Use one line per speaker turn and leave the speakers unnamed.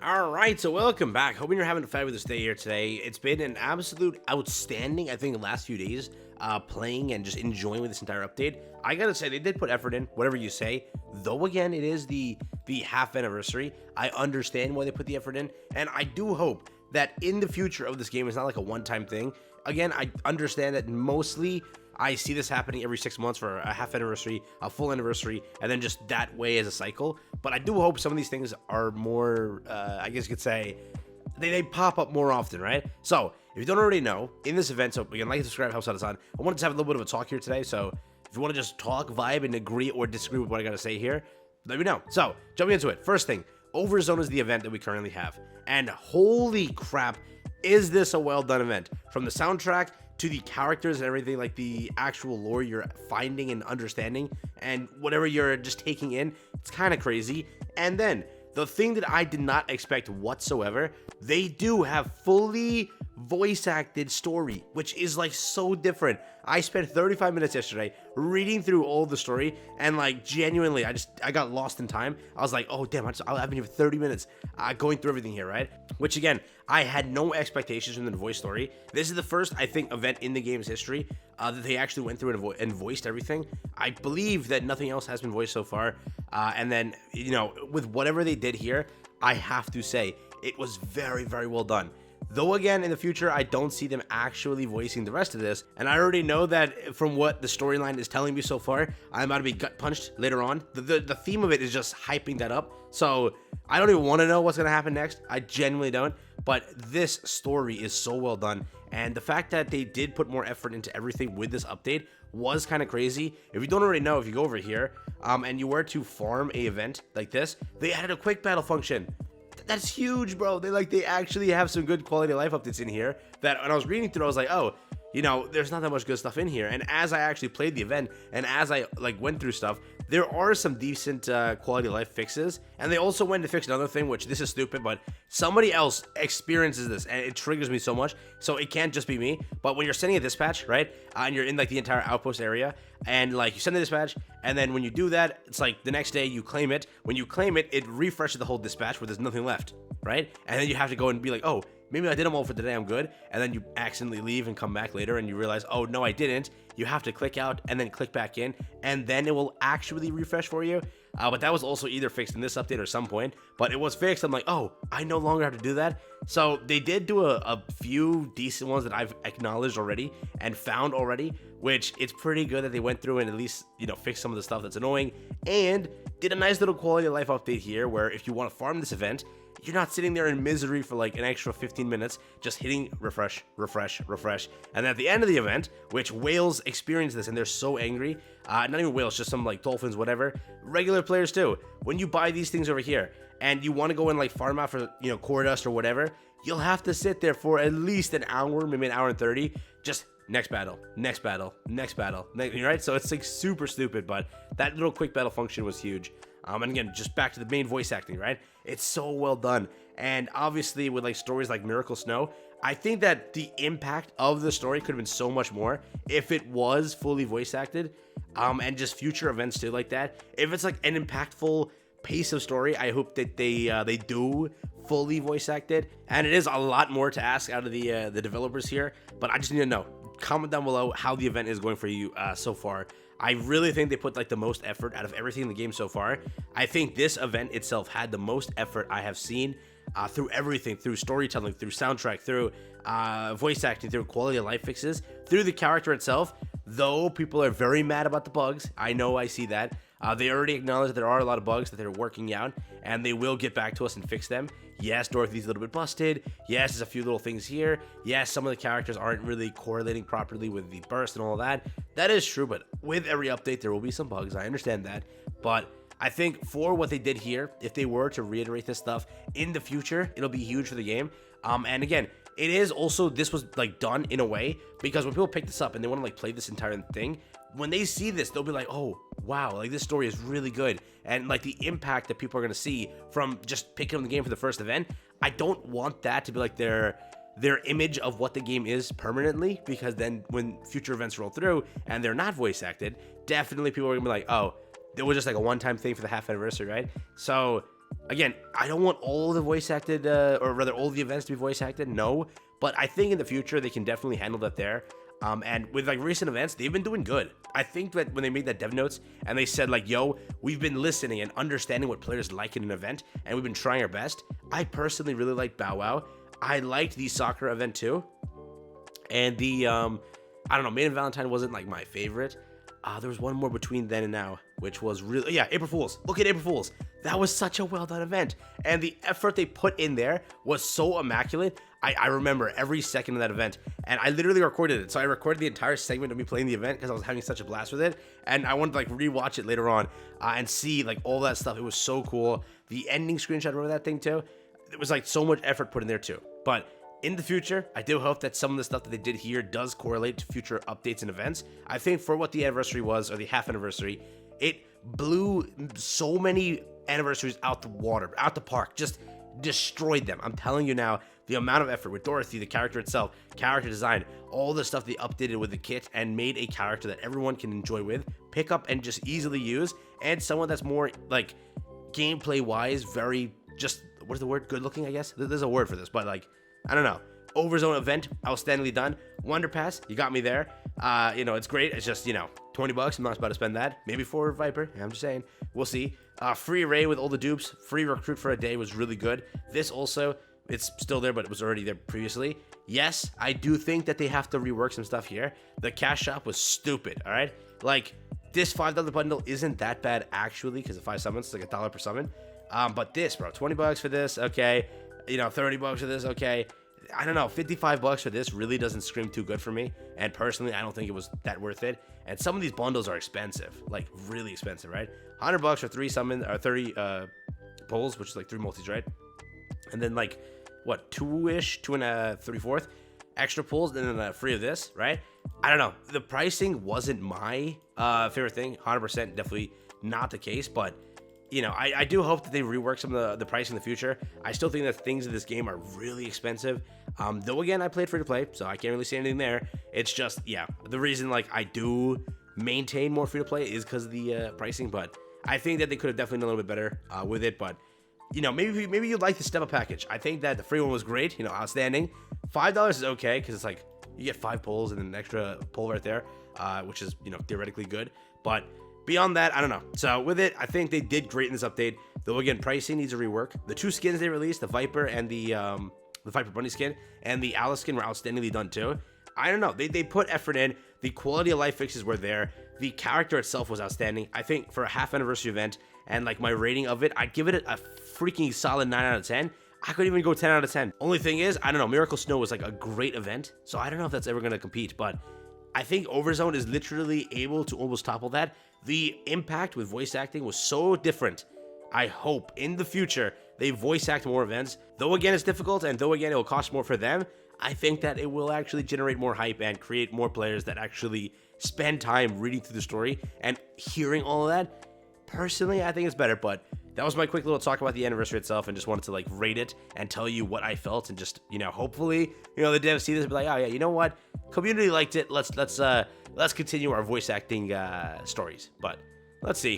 All right, so welcome back. Hoping you're having a fabulous day here today. It's been an absolute outstanding, I think, the last few days, playing and just enjoying with this entire update. I gotta say, they did put effort in, whatever you say. Though, again, it is the half anniversary. I understand why they put the effort in, and I do hope that in the future of this game, it's not like a one-time thing. Again, I understand that mostly I see this happening every 6 months for a half anniversary, a full anniversary, and then just that way as a cycle. But I do hope some of these things are more, I guess you could say, they pop up more often, right? So, if you don't already know, in this event, so again, like, subscribe, helps out a ton. I wanted to have a little bit of a talk here today, so if you want to just talk, vibe, and agree or disagree with what I got to say here, let me know. So, jumping into it. First thing, Overzone is the event that we currently have. And holy crap, is this a well done event? From the soundtrack to the characters and everything, like the actual lore you're finding and understanding, and whatever you're just taking in, it's kind of crazy. And then, the thing that I did not expect whatsoever, they do have fully voice acted story, which is like so different. I spent 35 minutes yesterday reading through all the story, and like genuinely, I got lost in time. I was like, oh damn, I've been here for 30 minutes going through everything here, right? Which again, I had no expectations from the voice story. This is the first, I think, event in the game's history that they actually went through and voiced everything. I believe that nothing else has been voiced so far. And then, you know, with whatever they did here, I have to say, it was very, very well done. Though again, in the future, I don't see them actually voicing the rest of this, and I already know that from what the storyline is telling me so far, I'm about to be gut punched later on. The theme of it is just hyping that up, so I don't even want to know what's going to happen next. I genuinely don't, but this story is so well done, and the fact that they did put more effort into everything with this update was kind of crazy. If you don't already know, if you go over here, and you were to farm a event like this, they added a quick battle function. That's huge, bro. They actually have some good quality of life updates in here that when I was reading through, I was like, oh, you know, there's not that much good stuff in here. And as I actually played the event and as I like went through stuff, there are some decent quality of life fixes. And they also went to fix another thing, which this is stupid, but somebody else experiences this and it triggers me so much. So it can't just be me. But when you're sending a dispatch, right, and you're in like the entire outpost area, and like you send the dispatch, and then when you do that, it's like the next day you claim it. When you claim it, it refreshes the whole dispatch where there's nothing left, right? And then you have to go and be like, oh, maybe I did them all for today, I'm good. And then you accidentally leave and come back later and you realize, oh, no, I didn't. You have to click out and then click back in, and then it will actually refresh for you. But that was also either fixed in this update or some point, but it was fixed. I'm like, oh, I no longer have to do that. So they did do a few decent ones that I've acknowledged already and found already, which it's pretty good that they went through and at least, you know, fixed some of the stuff that's annoying, and did a nice little quality of life update here where if you want to farm this event, you're not sitting there in misery for like an extra 15 minutes, just hitting refresh, refresh, refresh. And at the end of the event, which whales experience this and they're so angry, not even whales, just some like dolphins, whatever, regular players too. When you buy these things over here and you want to go and like farm out for, you know, core dust or whatever, you'll have to sit there for at least an hour, maybe an hour and 30, just next battle, next battle, next battle, right? So it's like super stupid, but that little quick battle function was huge. And again, just back to the main voice acting, right? It's so well done. And obviously with like stories like Miracle Snow, I think that the impact of the story could have been so much more if it was fully voice acted, and just future events too like that. If it's like an impactful piece of story, I hope that they do fully voice acted. And it is a lot more to ask out of the developers here, but I just need to know. Comment down below how the event is going for you so far. I really think they put like the most effort out of everything in the game so far. I think this event itself had the most effort I have seen through everything, through storytelling, through soundtrack, through voice acting, through quality of life fixes, through the character itself. Though people are very mad about the bugs, I know, I see that. They already acknowledge that there are a lot of bugs that they're working out, and they will get back to us and fix them. Yes, Dorothy's a little bit busted. Yes, there's a few little things here. Yes, some of the characters aren't really correlating properly with the burst and all of that. That is true, but with every update, there will be some bugs. I understand that. But I think for what they did here, if they were to reiterate this stuff in the future, it'll be huge for the game. And again, it is also, this was like done in a way, because when people pick this up and they want to like play this entire thing, when they see this, they'll be like, oh, wow, like this story is really good. And like the impact that people are going to see from just picking up the game for the first event, I don't want that to be like their image of what the game is permanently, because then when future events roll through and they're not voice acted, definitely people are going to be like, oh, it was just like a one-time thing for the half anniversary, right? So Again, I don't want all the voice acted, or rather all the events to be voice acted, no. But I think in the future they can definitely handle that there. And with like recent events, they've been doing good. I think that when they made that dev notes and they said like, yo, we've been listening and understanding what players like in an event, and we've been trying our best. I personally really like Bow Wow. I liked the soccer event too. And the, I don't know, Maiden Valentine wasn't like my favorite. There was one more between then and now, which was really, yeah, April Fools. Look at April Fools. That was such a well done event. And the effort they put in there was so immaculate. I remember every second of that event, and I literally recorded it. So I recorded the entire segment of me playing the event because I was having such a blast with it. And I wanted to like rewatch it later on and see like all that stuff. It was so cool. The ending screenshot, remember that thing too? It was like so much effort put in there too. But in the future, I do hope that some of the stuff that they did here does correlate to future updates and events. I think for what the anniversary was, or the half anniversary, it blew so many anniversaries out the water, out the park, just destroyed them. I'm telling you now, the amount of effort with Dorothy, the character itself, character design, all the stuff they updated with the kit and made a character that everyone can enjoy with, pick up and just easily use, and someone that's more like gameplay wise, very just, what is the word? Good looking, I guess. There's a word for this, but like, I don't know. Overzone event, outstandingly done. Wonder Pass, you got me there. You know, it's great. It's just, you know, $20. I'm not about to spend that. Maybe for Viper. I'm just saying. We'll see. Free array with all the dupes. Free recruit for a day was really good. This also, it's still there, but it was already there previously. Yes, I do think that they have to rework some stuff here. The cash shop was stupid, all right? Like, this $5 bundle isn't that bad, actually, because of 5 summons. It's like $1 per summon. But this, bro, $20 for this, okay. You know, $30 for this, okay. I don't know, $55 for this really doesn't scream too good for me. And personally, I don't think it was that worth it. And some of these bundles are expensive, like really expensive, right? $100 for 3 summon, or 30 pulls, which is like 3 multis, right? And then like, what, 2-ish, 2 3/4 extra pulls, and then free of this, right? I don't know. The pricing wasn't my favorite thing. 100% definitely not the case, but you know, I do hope that they rework some of the price in the future. I still think that things in this game are really expensive. Though again, I played free to play, so I can't really say anything there. It's just, yeah, the reason like I do maintain more free to play is because of the pricing, but I think that they could have definitely done a little bit better with it. But you know, maybe you'd like the step up package. I think that the free one was great, you know, outstanding. $5 is okay because it's like you get 5 pulls and an extra pull right there, which is, you know, theoretically good, but beyond that, I don't know. So with it, I think they did great in this update. Though again, pricing needs a rework. The 2 skins they released, the Viper and the Viper Bunny skin and the Alice skin, were outstandingly done too. I don't know. They put effort in. The quality of life fixes were there. The character itself was outstanding. I think for a half anniversary event and like my rating of it, I'd give it a freaking solid 9 out of 10. I could even go 10 out of 10. Only thing is, I don't know. Miracle Snow was like a great event, so I don't know if that's ever gonna compete, but I think Overzone is literally able to almost topple that. The impact with voice acting was so different. I hope in the future they voice act more events. Though again, it's difficult, and though again, it will cost more for them, I think that it will actually generate more hype and create more players that actually spend time reading through the story and hearing all of that. Personally, I think it's better, but that was my quick little talk about the anniversary itself, and just wanted to like rate it and tell you what I felt, and just, you know, hopefully, you know, the devs see this and be like, oh yeah, you know what, community liked it. Let's continue our voice acting stories. But let's see.